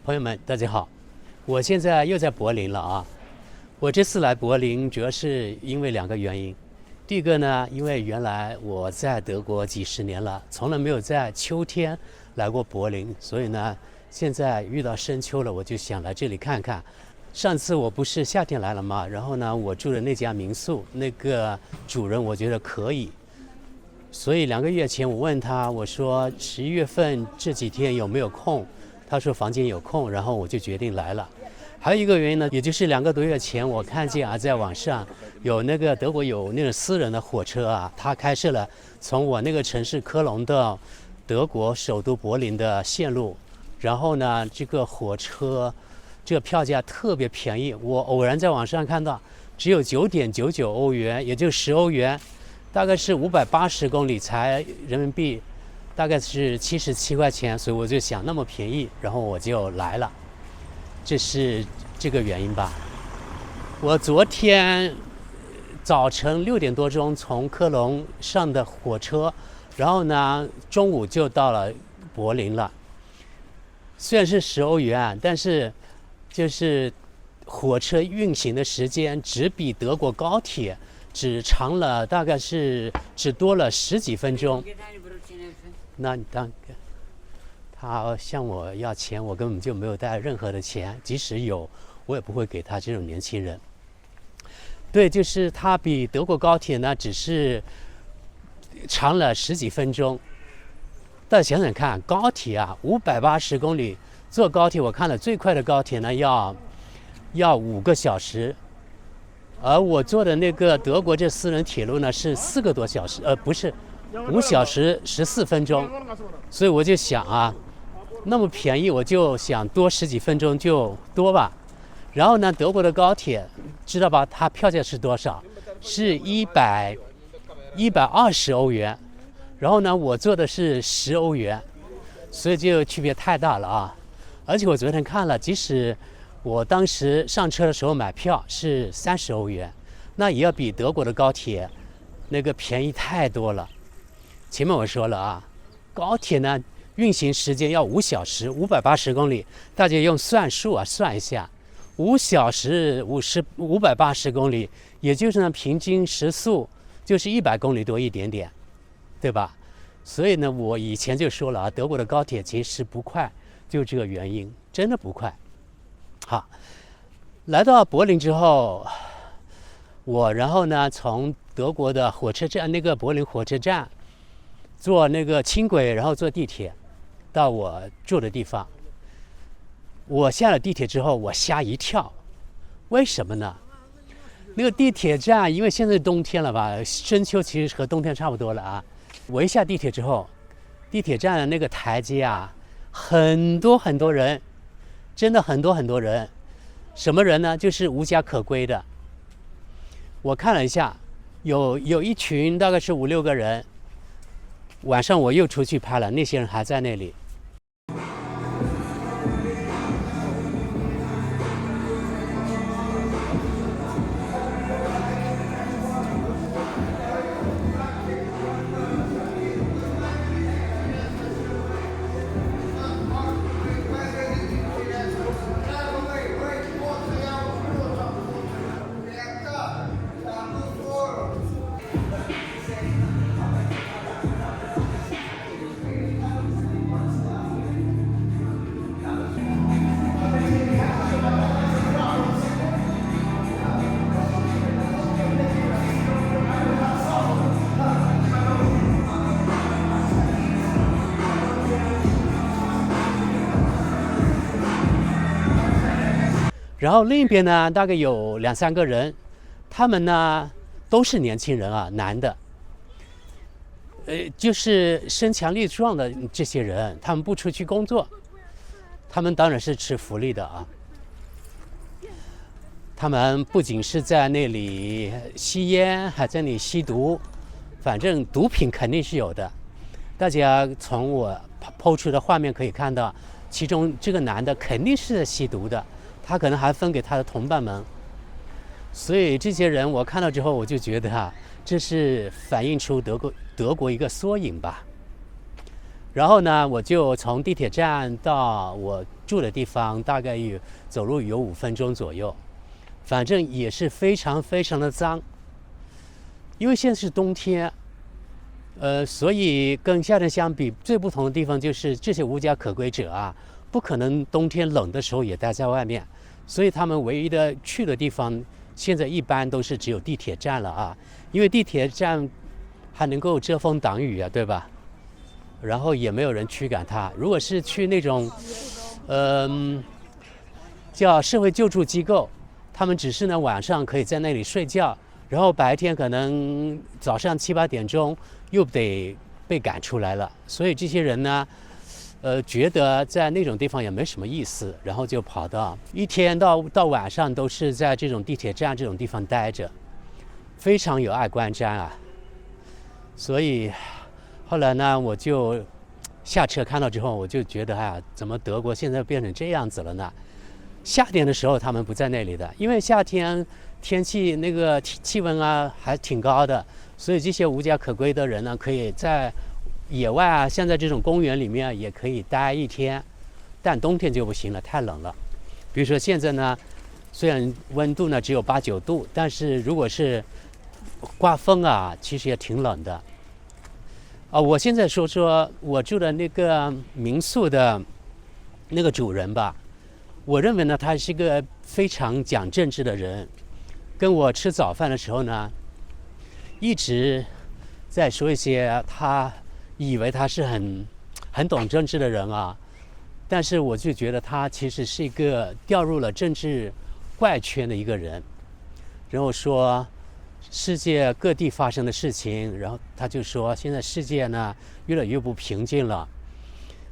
朋友们，大家好，我现在又在柏林了啊。我这次来柏林主要是因为2个原因。第一个呢，因为原来我在德国几十年了，从来没有在秋天来过柏林，所以呢，现在遇到深秋了，我就想来这里看看。上次我不是夏天来了吗？然后呢，我住的那家民宿，那个主人我觉得可以，所以2个月前我问他，我说11月份这几天有没有空？他说房间有空，然后我就决定来了。还有一个原因呢，也就是2个多月前，我看见啊，在网上有那个德国有那种私人的火车啊，它开设了从我那个城市科隆到德国首都柏林的线路。然后呢，这个火车这个票价特别便宜，我偶然在网上看到只有9.99欧元，也就10欧元，大概是580公里才人民币。大概是77块钱，所以我就想那么便宜，然后我就来了，这是这个原因吧。我昨天早晨6点多钟从科隆上的火车，然后呢中午就到了柏林了。虽然是10欧元，但是就是火车运行的时间只比德国高铁只长了，大概是只多了10几分钟。那当他向我要钱，我根本就没有带任何的钱，即使有，我也不会给他这种年轻人。对，就是他比德国高铁呢，只是长了10几分钟。大家想想看，高铁啊，580公里，坐高铁我看了最快的高铁呢要5个小时，而我坐的那个德国这私人铁路呢是4个多小时，不是。5小时14分钟，所以我就想啊，那么便宜，我就想多10几分钟就多吧。然后呢，德国的高铁知道吧？它票价是多少？是120欧元。然后呢，我坐的是10欧元，所以就区别太大了啊！而且我昨天看了，即使我当时上车的时候买票是30欧元，那也要比德国的高铁那个便宜太多了。前面我说了啊，高铁呢运行时间要5小时，580公里，大家用算术啊算一下，5小时580公里，也就是呢平均时速就是100公里多一点点，对吧？所以呢，我以前就说了啊，德国的高铁其实不快，就这个原因，真的不快。好，来到柏林之后，然后呢从德国的火车站，那个柏林火车站。坐那个轻轨，然后坐地铁到我住的地方。我下了地铁之后，我吓一跳，为什么呢？那个地铁站，因为现在是冬天了吧，深秋其实和冬天差不多了啊。我一下地铁之后，地铁站的那个台阶啊，很多人，真的很多人。什么人呢？就是无家可归的。我看了一下，有一群大概是5、6个人。晚上我又出去拍了，那些人还在那里。然后另一边呢，大概有2、3个人，他们呢都是年轻人啊，男的，就是身强力壮的这些人，他们不出去工作，他们当然是吃福利的啊。他们不仅是在那里吸烟，还在那里吸毒，反正毒品肯定是有的。大家从我抛出的画面可以看到，其中这个男的肯定是在吸毒的。他可能还分给他的同伴们，所以这些人我看到之后，我就觉得这是反映出德国一个缩影吧。然后呢，我就从地铁站到我住的地方，大概走路有5分钟左右，反正也是非常非常的脏。因为现在是冬天，所以跟夏天相比，最不同的地方就是这些无家可归者啊，不可能冬天冷的时候也待在外面，所以他们唯一的去的地方，现在一般都是只有地铁站了啊，因为地铁站还能够遮风挡雨啊，对吧？然后也没有人驱赶他。如果是去那种，叫社会救助机构，他们只是呢晚上可以在那里睡觉，然后白天可能早上7、8点钟又得被赶出来了。所以这些人呢，觉得在那种地方也没什么意思，然后就跑到一天到晚上都是在这种地铁站这种地方待着，非常有碍观瞻啊。所以后来呢，我就下车看到之后，我就觉得怎么德国现在变成这样子了呢？夏天的时候他们不在那里的，因为夏天天气那个气温啊还挺高的，所以这些无家可归的人呢，可以在野外啊，像在这种公园里面也可以待一天，但冬天就不行了，太冷了。比如说现在呢，虽然温度呢只有8、9度，但是如果是刮风啊，其实也挺冷的。我现在说说我住的那个民宿的那个主人吧，我认为呢，他是一个非常讲政治的人。跟我吃早饭的时候呢，一直在说一些他以为他是很懂政治的人啊，但是我就觉得他其实是一个掉入了政治怪圈的一个人。然后说世界各地发生的事情，然后他就说现在世界呢越来越不平静了。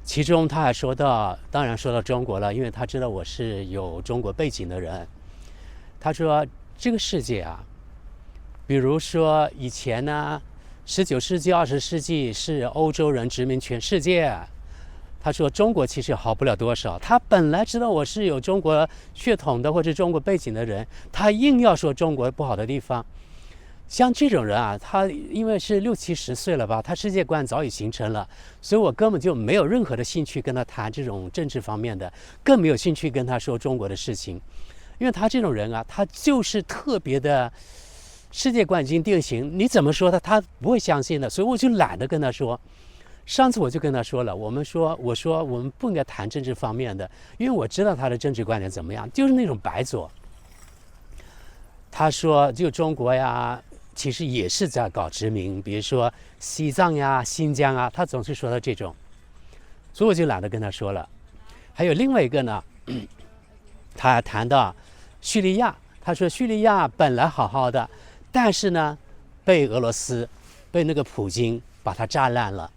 其中他还说到，当然说到中国了，因为他知道我是有中国背景的人。他说这个世界啊，比如说以前呢，19世纪、20世纪是欧洲人殖民全世界。他说中国其实好不了多少，他本来知道我是有中国血统的或者中国背景的人，他硬要说中国不好的地方。像这种人啊，他因为是60、70岁了吧，他世界观早已形成了，所以我根本就没有任何的兴趣跟他谈这种政治方面的，更没有兴趣跟他说中国的事情。因为他这种人啊，他就是特别的世界观已经定型，你怎么说他不会相信的，所以我就懒得跟他说。上次我就跟他说了，我说我们不应该谈政治方面的，因为我知道他的政治观点怎么样，就是那种白左。他说就中国呀，其实也是在搞殖民，比如说西藏呀、新疆啊，他总是说到这种，所以我就懒得跟他说了。还有另外一个呢，他还谈到叙利亚，他说叙利亚本来好好的，但是呢，被俄罗斯、被那个普京把它炸烂了，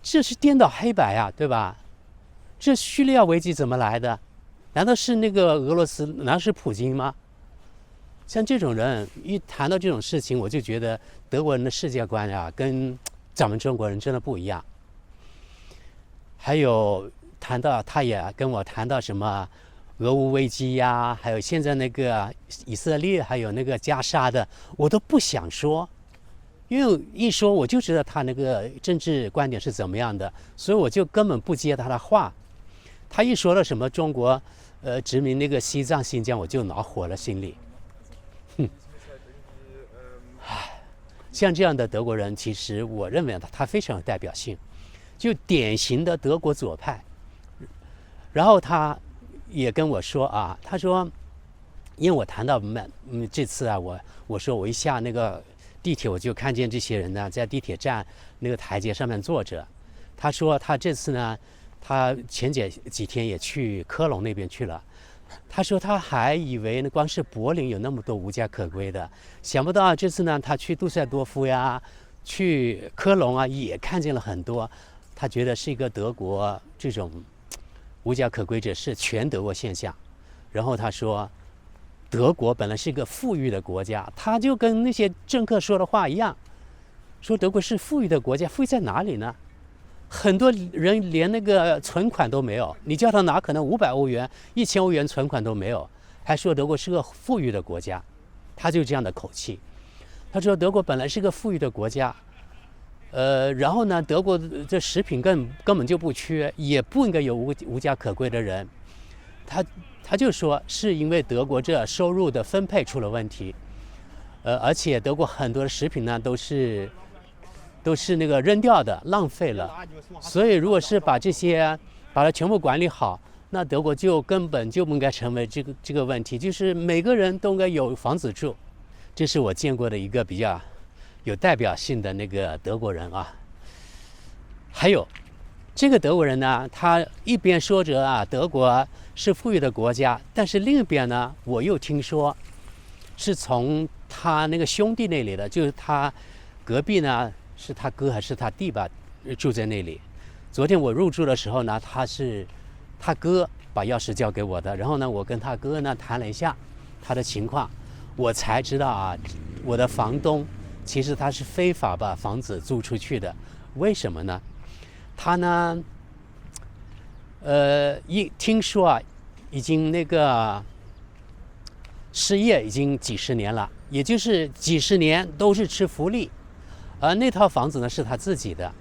这是颠倒黑白啊，对吧？这叙利亚危机怎么来的？难道是那个俄罗斯？难道是普京吗？像这种人一谈到这种事情，我就觉得德国人的世界观啊，跟咱们中国人真的不一样。还有他也跟我谈到什么俄乌危机呀，还有现在那个以色列还有那个加沙的，我都不想说，因为一说我就知道他那个政治观点是怎么样的，所以我就根本不接他的话。他一说了什么中国殖民那个西藏新疆，我就恼火了，心里。像这样的德国人，其实我认为他非常有代表性，就典型的德国左派。然后他也跟我说啊，他说，因为我谈到这次啊，我说我一下那个地铁，我就看见这些人呢在地铁站那个台阶上面坐着。他说他这次呢，他前几天也去科隆那边去了。他说他还以为光是柏林有那么多无家可归的，想不到这次呢，他去杜塞多夫呀，去科隆啊，也看见了很多。他觉得是一个德国这种无家可归者是全德国现象。然后他说，德国本来是一个富裕的国家，他就跟那些政客说的话一样，说德国是富裕的国家，富裕在哪里呢？很多人连那个存款都没有，你叫他拿可能500欧元、1000欧元存款都没有，还说德国是个富裕的国家，他就这样的口气。他说德国本来是个富裕的国家，然后呢，德国这食品根本就不缺，也不应该有无家可归的人。他就说是因为德国这收入的分配出了问题，而且德国很多的食品呢都是那个扔掉的，浪费了。所以如果是把它全部管理好，那德国就根本就不应该成为这个问题，就是每个人都应该有房子住。这是我见过的一个比较有代表性的那个德国人啊。还有这个德国人呢，他一边说着啊德国是富裕的国家，但是另一边呢，我又听说是从他那个兄弟那里的，就是他隔壁呢是他哥还是他弟吧，住在那里。昨天我入住的时候呢，他哥把钥匙交给我的，然后呢，我跟他哥呢谈了一下他的情况，我才知道啊，我的房东其实他是非法把房子租出去的。为什么呢？他呢，听说啊，已经那个失业已经几十年了，也就是几十年都是吃福利，而那套房子呢是他自己的。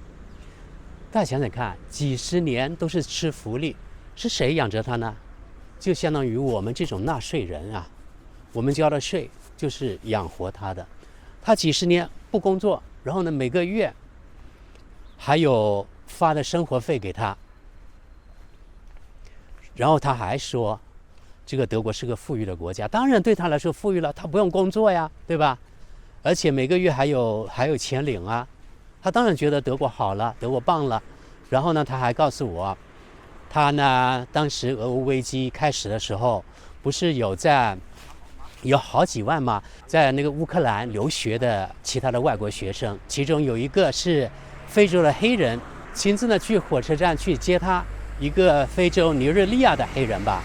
大家想想看，几十年都是吃福利，是谁养着他呢？就相当于我们这种纳税人啊，我们交的税就是养活他的。他几十年不工作，然后呢每个月还有发的生活费给他，然后他还说这个德国是个富裕的国家，当然对他来说富裕了，他不用工作呀，对吧？而且每个月还有钱领啊，他当然觉得德国好了，德国棒了。然后呢，他还告诉我，他呢当时俄乌危机开始的时候，不是有好几万嘛，在那个乌克兰留学的其他的外国学生，其中有一个是非洲的黑人，亲自呢去火车站去接他，一个非洲尼日利亚的黑人吧。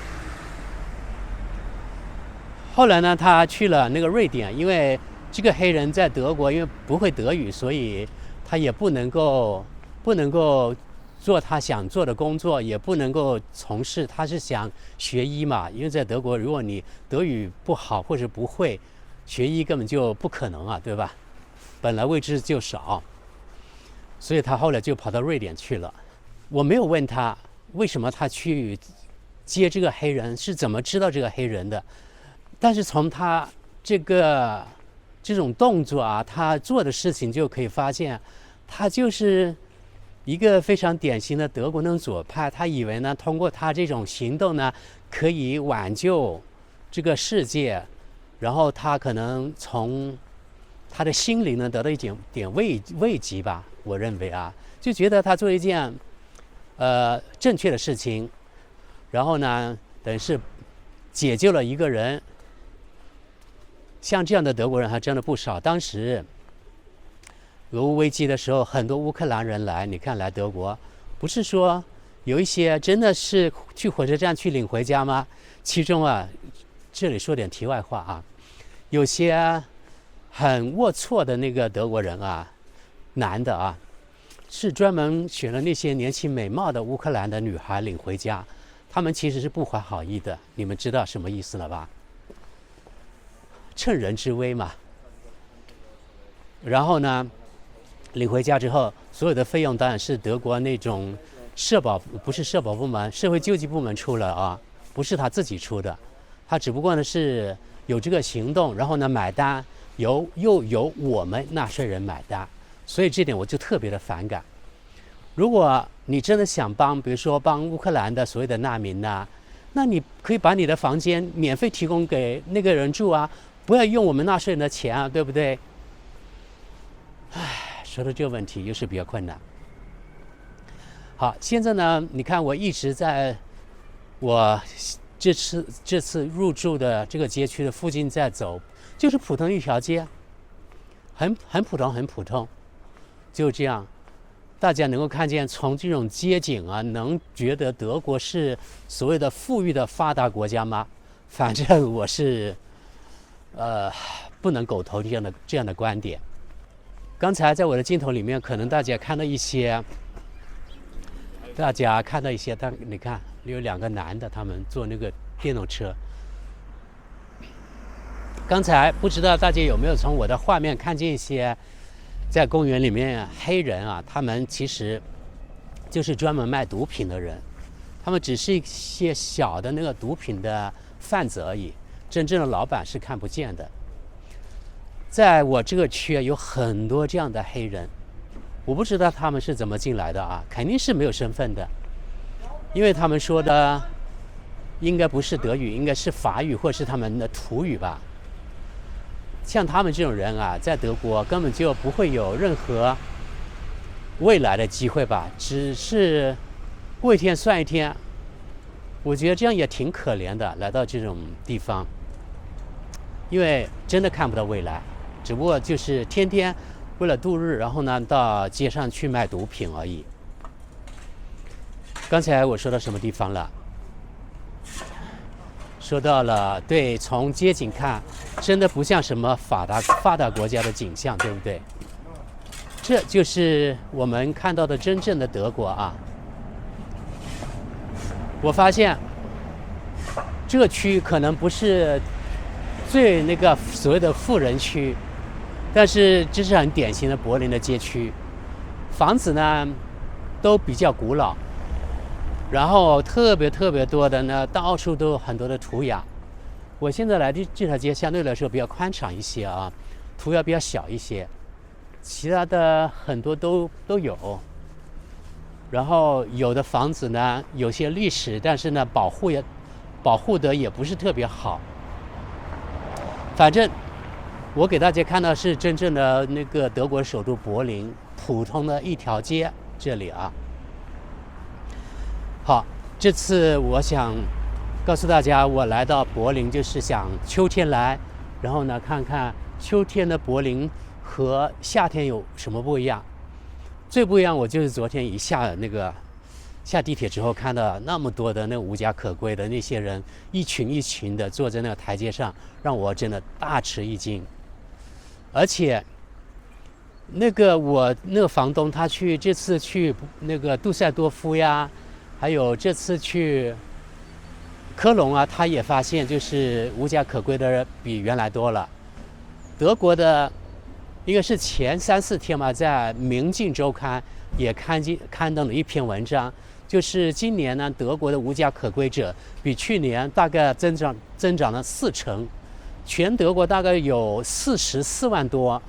后来呢，他去了那个瑞典，因为这个黑人在德国因为不会德语，所以他也不能够做他想做的工作，也不能够从事。他是想学医嘛，因为在德国，如果你德语不好或者不会，学医根本就不可能啊，对吧？本来位置就少，所以他后来就跑到瑞典去了。我没有问他为什么他去接这个黑人，是怎么知道这个黑人的，但是从他这种动作啊，他做的事情就可以发现，他就是一个非常典型的德国那种左派。他以为呢，通过他这种行动呢，可以挽救这个世界，然后他可能从他的心灵呢得到一点慰藉吧。我认为啊，就觉得他做一件正确的事情，然后呢，等于是解救了一个人。像这样的德国人还真的不少。当时俄乌危机的时候，很多乌克兰人来德国，不是说有一些真的是去火车站去领回家吗？其中啊，这里说点题外话啊，有些很龌龊的那个德国人啊，男的啊，是专门选了那些年轻美貌的乌克兰的女孩领回家，他们其实是不怀好意的，你们知道什么意思了吧？趁人之危嘛。然后呢，领回家之后，所有的费用当然是德国那种不是社保部门，社会救济部门出了啊，不是他自己出的。他只不过呢是有这个行动，然后呢买单又由我们纳税人买单，所以这点我就特别的反感。如果你真的想比如说帮乌克兰的所谓的难民呐，那你可以把你的房间免费提供给那个人住啊，不要用我们纳税人的钱啊，对不对？唉，说到这个问题又是比较困难。好，现在呢，你看我一直在我这次入住的这个街区的附近在走，就是普通一条街，很普通，就这样。大家能够看见，从这种街景啊，能觉得德国是所谓的富裕的发达国家吗？反正我是不能苟同这样的观点。刚才在我的镜头里面，可能大家看到一些，但你看有两个男的，他们坐那个电动车。刚才不知道大家有没有从我的画面看见一些在公园里面，黑人啊，他们其实就是专门卖毒品的人，他们只是一些小的那个毒品的贩子而已，真正的老板是看不见的。在我这个区有很多这样的黑人，我不知道他们是怎么进来的啊，肯定是没有身份的，因为他们说的应该不是德语，应该是法语或是他们的土语吧。像他们这种人啊，在德国根本就不会有任何未来的机会吧，只是过一天算一天。我觉得这样也挺可怜的，来到这种地方，因为真的看不到未来，只不过就是天天为了度日，然后呢到街上去卖毒品而已。刚才我说到什么地方了？说到了，对，从街景看，真的不像什么发达国家的景象，对不对？这就是我们看到的真正的德国啊。我发现这个区可能不是最那个所谓的富人区，但是这是很典型的柏林的街区，房子呢都比较古老。然后特别多的呢，到处都有很多的涂鸦。我现在来的这条街相对来说比较宽敞一些啊，涂鸦比较小一些，其他的很多都有。然后有的房子呢有些历史，但是呢保护的也不是特别好。反正我给大家看到是真正的那个德国首都柏林普通的一条街这里啊。好，这次我想告诉大家，我来到柏林就是想秋天来，然后呢看看秋天的柏林和夏天有什么不一样。最不一样，我就是昨天下地铁之后看到那么多的那无家可归的那些人，一群的坐在那个台阶上，让我真的大吃一惊。而且我那个房东他这次去那个杜塞多夫呀，还有这次去科隆啊，他也发现就是无家可归的人比原来多了。德国的应该是前3、4天嘛，在《明镜周刊》也刊登了一篇文章，就是今年呢，德国的无家可归者比去年大概增长了40%，全德国大概有44万多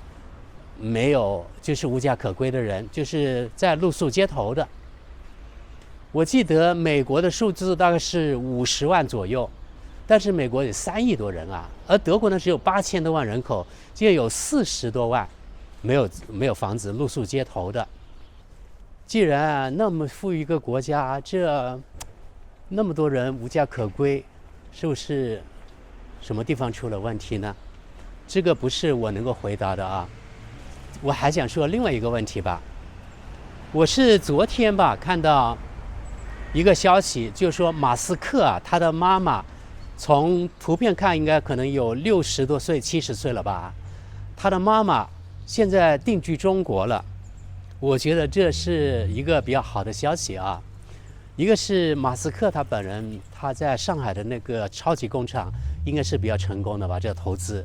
没有就是无家可归的人，就是在露宿街头的。我记得美国的数字大概是50万左右，但是美国有3亿多人啊，而德国呢只有8000多万人口，就有40多万没有房子露宿街头的。既然那么富裕一个国家，这那么多人无家可归，是不是什么地方出了问题呢？这个不是我能够回答的啊。我还想说另外一个问题吧，我是昨天吧看到一个消息，就是说马斯克啊，他的妈妈从图片看应该可能有60多岁、70岁了吧，他的妈妈现在定居中国了。我觉得这是一个比较好的消息啊。一个是马斯克他本人，他在上海的那个超级工厂应该是比较成功的吧，这个投资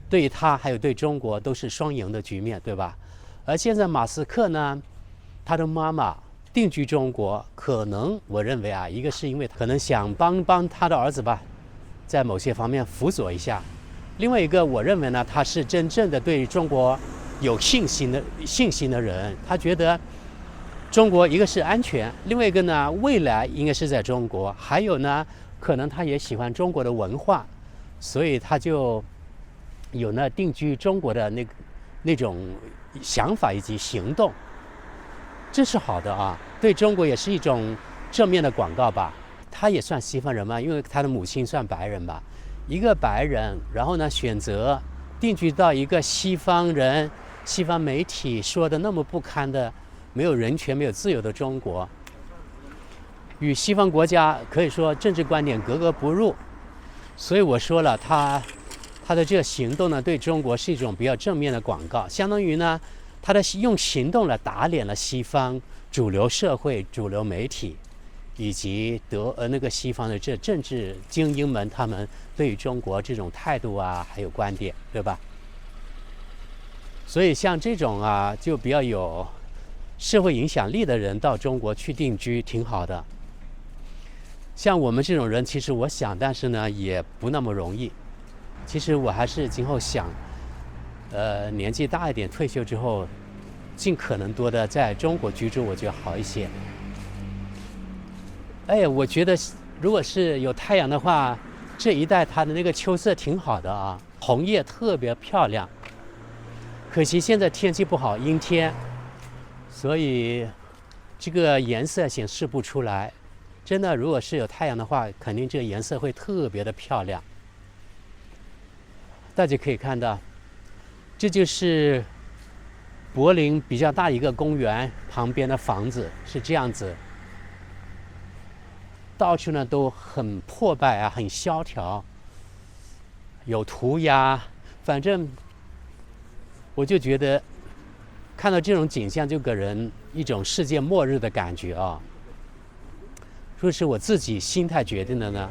对于他还有对中国都是双赢的局面，对吧？而现在马斯克呢，他的妈妈定居中国，可能我认为啊，一个是因为可能想帮他的儿子吧，在某些方面辅佐一下；另外一个，我认为呢，他是真正的对中国有信心的人，他觉得中国一个是安全，另外一个呢，未来应该是在中国，还有呢，可能他也喜欢中国的文化，所以他就有呢定居中国的那种想法以及行动。这是好的啊，对中国也是一种正面的广告吧。他也算西方人嘛，因为他的母亲算白人吧。一个白人，然后呢选择定居到一个西方媒体说的那么不堪的、没有人权、没有自由的中国，与西方国家可以说政治观点格格不入。所以我说了，他的这个行动呢，对中国是一种比较正面的广告，相当于呢，他用行动来打脸了西方主流社会、主流媒体，以及那个西方的这政治精英们，他们对于中国这种态度啊，还有观点，对吧？所以像这种啊，就比较有社会影响力的人到中国去定居挺好的。像我们这种人，其实我想，但是呢也不那么容易。其实我还是今后想，年纪大一点，退休之后，尽可能多的在中国居住，我觉得好一些。哎，我觉得如果是有太阳的话，这一带它的那个秋色挺好的啊，红叶特别漂亮。可惜现在天气不好，阴天，所以这个颜色显示不出来。真的，如果是有太阳的话，肯定这个颜色会特别的漂亮。大家可以看到，这就是柏林比较大一个公园旁边的房子是这样子，到处呢都很破败啊，很萧条，有涂鸦，反正我就觉得看到这种景象就给人一种世界末日的感觉啊。说是我自己心态决定的呢，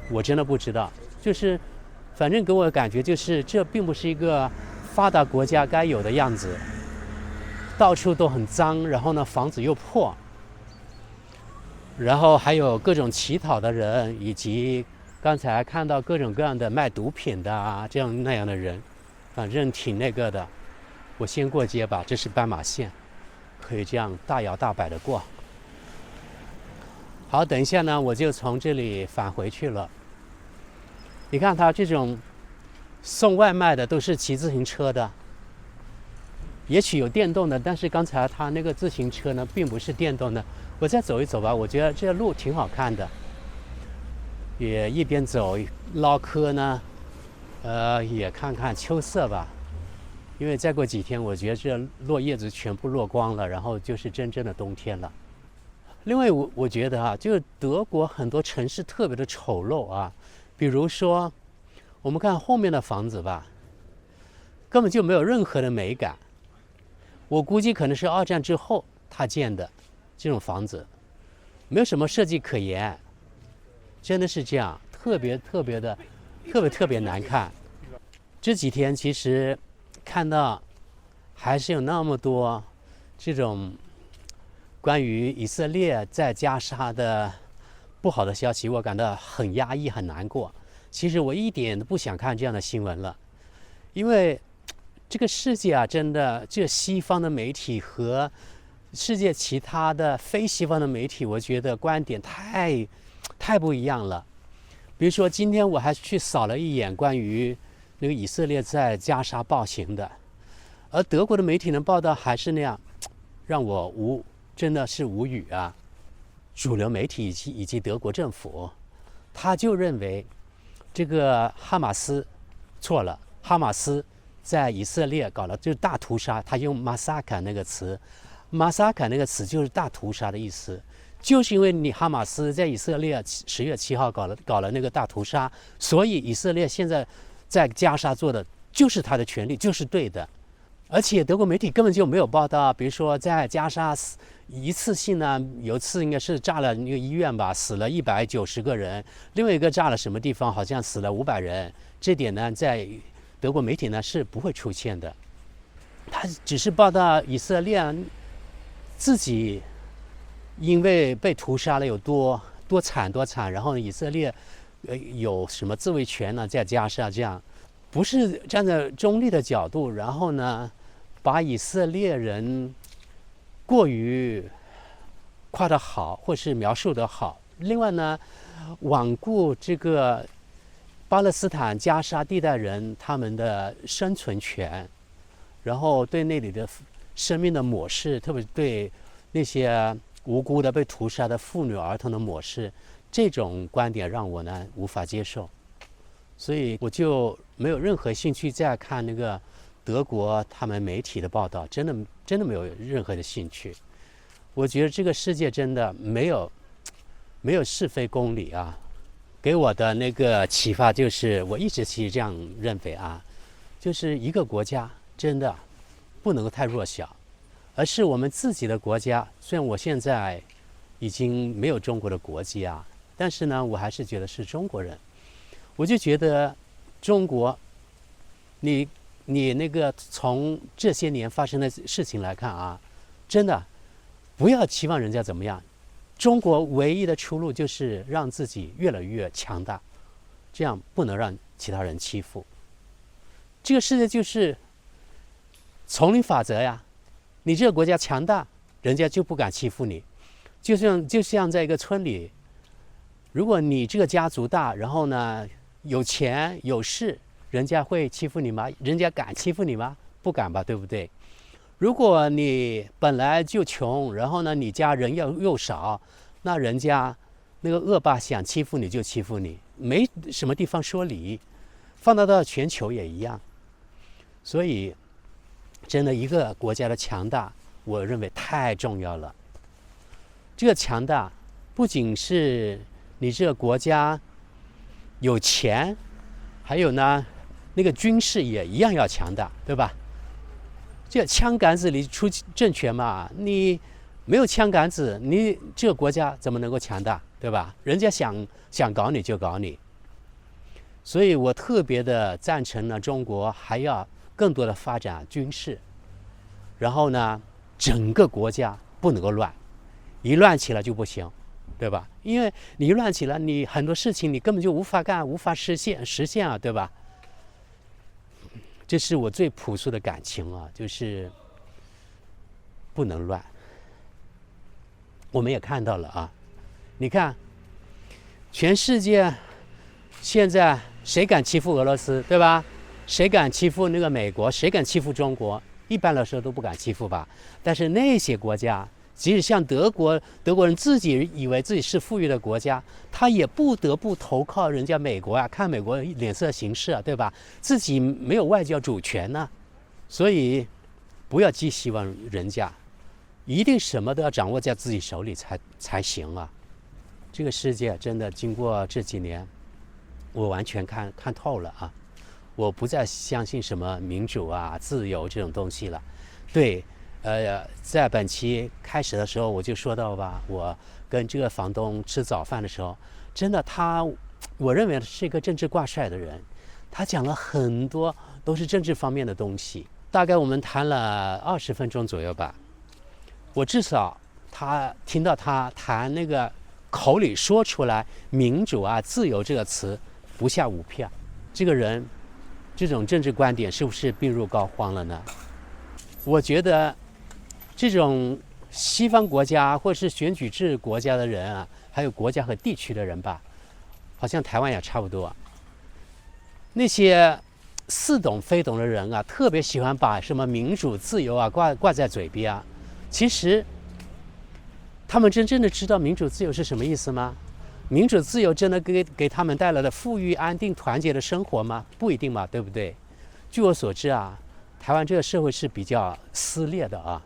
我真的不知道。就是反正给我的感觉就是这并不是一个发达国家该有的样子，到处都很脏，然后呢房子又破，然后还有各种乞讨的人，以及刚才看到各种各样的卖毒品的啊，这样那样的人，反正挺那个的。我先过街吧，这是斑马线，可以这样大摇大摆的过。好，等一下呢，我就从这里返回去了。你看他这种送外卖的都是骑自行车的，也许有电动的，但是刚才他那个自行车呢，并不是电动的。我再走一走吧，我觉得这路挺好看的，也一边走唠嗑呢，也看看秋色吧。因为再过几天，我觉得这落叶子全部落光了，然后就是真正的冬天了。另外我觉得啊，就是德国很多城市特别的丑陋啊，比如说我们看后面的房子吧，根本就没有任何的美感。我估计可能是2战之后他建的这种房子，没有什么设计可言，真的是这样，特别难看。这几天其实看到还是有那么多这种关于以色列在加沙的不好的消息，我感到很压抑很难过。其实我一点都不想看这样的新闻了，因为这个世界啊，真的这西方的媒体和世界其他的非西方的媒体，我觉得观点太不一样了。比如说今天我还去扫了一眼关于那个以色列在加沙暴行的，而德国的媒体呢报道还是那样，让我真的是无语啊！主流媒体以及德国政府，他就认为这个哈马斯错了，哈马斯在以色列搞了就是大屠杀，他用 massacre 那个词，massacre 那个词就是大屠杀的意思，就是因为你哈马斯在以色列10月7号搞了那个大屠杀，所以以色列现在在加沙做的就是他的权利，就是对的。而且德国媒体根本就没有报道，比如说在加沙一次性呢，有一次应该是炸了那个医院吧，死了190个人；另外一个炸了什么地方，好像死了500人。这点呢，在德国媒体呢是不会出现的，他只是报道以色列自己因为被屠杀了有多惨，然后以色列有什么自卫权呢，在加沙这样。不是站在中立的角度，然后呢，把以色列人过于夸得好，或是描述得好。另外呢，罔顾这个巴勒斯坦加沙地带人他们的生存权，然后对那里的生命的抹视，特别对那些无辜的被屠杀的妇女儿童的抹视，这种观点让我呢无法接受。所以我就没有任何兴趣再看那个德国他们媒体的报道，真的没有任何的兴趣。我觉得这个世界真的没有是非公理啊。给我的那个启发就是，我一直其实这样认为啊，就是一个国家真的不能够太弱小，而是我们自己的国家。虽然我现在已经没有中国的国籍啊，但是呢，我还是觉得是中国人。我就觉得中国，你你那个从这些年发生的事情来看啊，真的不要期望人家怎么样。中国唯一的出路就是让自己越来越强大，这样不能让其他人欺负。这个世界就是丛林法则呀，你这个国家强大，人家就不敢欺负你。就像在一个村里，如果你这个家族大，然后呢有钱有势，人家会欺负你吗？人家敢欺负你吗？不敢吧，对不对？如果你本来就穷，然后呢你家人又少，那人家那个恶霸想欺负你就欺负你，没什么地方说理。放到全球也一样。所以真的一个国家的强大，我认为太重要了。这个强大不仅是你这个国家有钱，还有呢那个军事也一样要强大，对吧？这枪杆子里出政权嘛，你没有枪杆子，你这个国家怎么能够强大，对吧？人家想搞你就搞你。所以我特别的赞成呢，中国还要更多的发展军事，然后呢，整个国家不能够乱，一乱起来就不行，对吧？因为你一乱起来，你很多事情你根本就无法干，无法实现啊，对吧？这是我最朴素的感情啊，就是不能乱。我们也看到了啊，你看，全世界现在谁敢欺负俄罗斯，对吧？谁敢欺负那个美国？谁敢欺负中国？一般来说都不敢欺负吧。但是那些国家，即使像德国人自己以为自己是富裕的国家，他也不得不投靠人家美国啊，看美国脸色行事啊，对吧？自己没有外交主权呢，所以不要寄希望人家，一定什么都要掌握在自己手里才行啊。这个世界真的经过这几年，我完全看透了啊。我不再相信什么民主啊、自由这种东西了。对，在本期开始的时候我就说到吧，我跟这个房东吃早饭的时候，真的我认为是一个政治挂帅的人，他讲了很多都是政治方面的东西，大概我们谈了20分钟左右吧。我至少听到他谈那个口里说出来民主啊、自由这个词不下5票，这个人这种政治观点是不是病入膏肓了呢？我觉得这种西方国家或是选举制国家的人啊，还有国家和地区的人吧，好像台湾也差不多。那些似懂非懂的人啊，特别喜欢把什么民主自由啊挂在嘴边啊。其实他们真正的知道民主自由是什么意思吗？民主自由真的给他们带来了富裕、安定、团结的生活吗？不一定嘛，对不对？据我所知啊，台湾这个社会是比较撕裂的啊，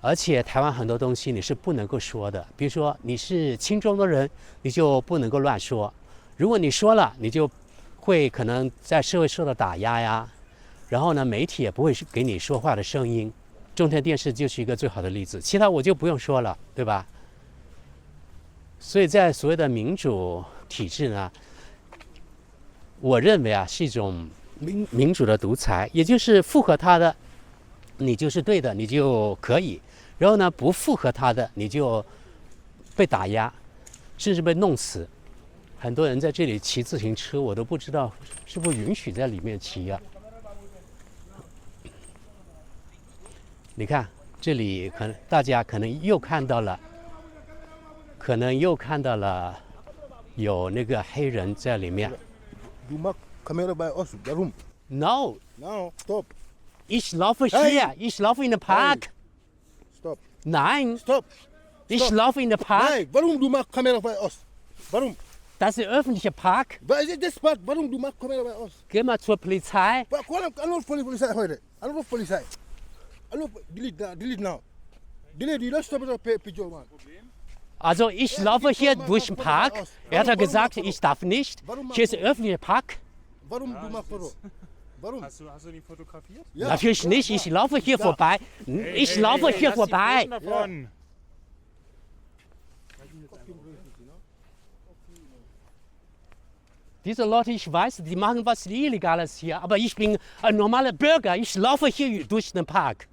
而且台湾很多东西你是不能够说的，比如说你是亲中的人，你就不能够乱说，如果你说了，你就会可能在社会受到打压呀，然后呢，媒体也不会给你说话的声音。中天电视就是一个最好的例子，其他我就不用说了，对吧？所以在所谓的民主体制呢，我认为啊是一种民主的独裁，也就是符合他的，你就是对的，你就可以；然后呢，不符合他的，你就被打压，甚至被弄死。很多人在这里骑自行车，我都不知道是不是允许在里面骑啊。你看这里，大家可能又看到了有那个黑人在里面。Du mag Kamera bei uns. Warum? No, No, stop. ich laufe hier. Ich laufe in den Park. Stop. Nein, Stop. ich laufe in den Park. Nein, warum du machst Kamera bei uns? Warum? Das ist der öffentliche Park. Was ist das Park? Warum du machst Kamera bei uns? Geh mal zur Polizei. Anruf Polizei heute. Anruf Polizei. Anruf, delete now. Delete, die löscht aber Pidgeot, Mann. Also ich laufe hier durch den Park. Er hat ja gesagt, ich darf nicht. Hier ist der öffentliche Park. Warum du machst Foto? Warum? Hast du ihn fotografiert? Ja. Natürlich nicht. Ich laufe hier vorbei. Ich laufe hier vorbei. Davon. Diese Leute, ich weiß, die machen was Illegales hier, aber ich bin ein normaler Bürger, ich laufe hier durch den Park。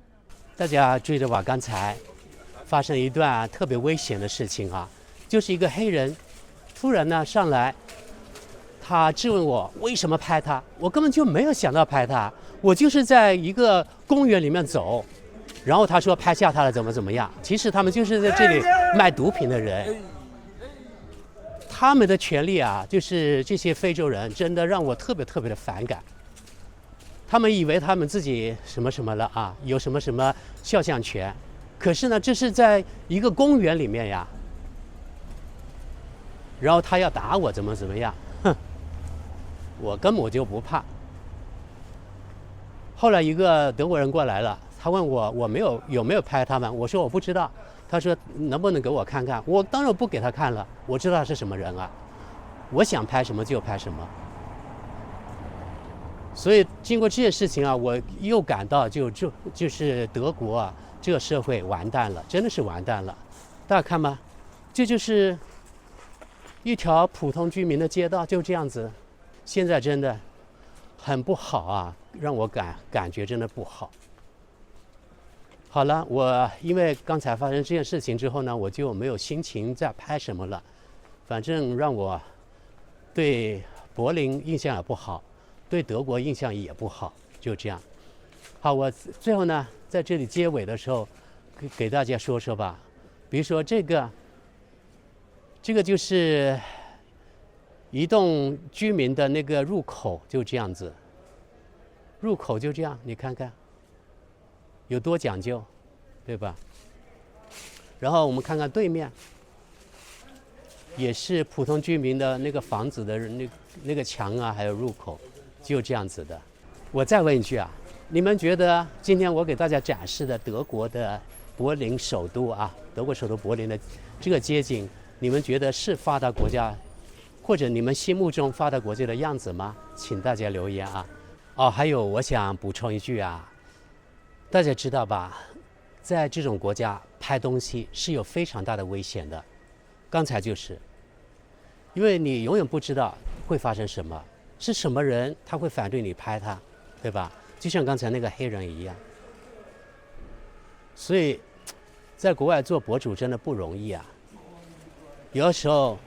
大家追着吧，刚才发生一段特别危险的事情啊，就是一个黑人突然呢上来，他质问我为什么拍他，我根本就没有想到拍他，我就是在一个公园里面走，然后他说拍下他了怎么样，其实他们就是在这里卖毒品的人。他们的权利啊，就是这些非洲人真的让我特别的反感。他们以为他们自己什么了啊，有什么肖像权，可是呢，这是在一个公园里面呀。然后他要打我怎么样，哼，我根本就不怕。后来一个德国人过来了，他问我有没有拍他们，我说我不知道。他说能不能给我看看？我当然不给他看了，我知道他是什么人啊，我想拍什么就拍什么。所以经过这件事情啊，我又感到就是德国啊，这个社会完蛋了，真的是完蛋了。大家看吧，这就是一条普通居民的街道，就这样子。现在真的很不好啊，让我感觉真的不好。好了，我因为刚才发生这件事情之后呢，我就没有心情再拍什么了。反正让我对柏林印象也不好，对德国印象也不好，就这样。好，我最后呢，在这里结尾的时候，给大家说说吧。比如说这个就是移动居民的那个入口，就这样子。入口就这样，你看看。有多讲究，对吧？然后我们看看对面，也是普通居民的那个房子的那个墙啊，还有入口，就这样子的。我再问一句啊，你们觉得今天我给大家展示的德国的柏林首都啊，德国首都柏林的这个街景，你们觉得是发达国家，或者你们心目中发达国家的样子吗？请大家留言啊。哦，还有我想补充一句啊。大家知道吧，在这种国家拍东西是有非常大的危险的。刚才就是因为你永远不知道会发生什么，是什么人他会反对你拍他，对吧？就像刚才那个黑人一样。所以在国外做博主真的不容易啊，有的时候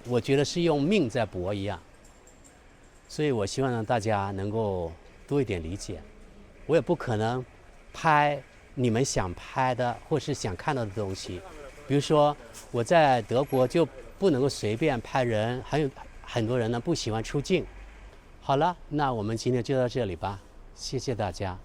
我觉得是用命在搏一样。所以我希望让大家能够多一点理解，我也不可能拍你们想拍的或是想看到的东西。比如说我在德国就不能够随便拍人，还有很多人呢不喜欢出镜。好了，那我们今天就到这里吧，谢谢大家。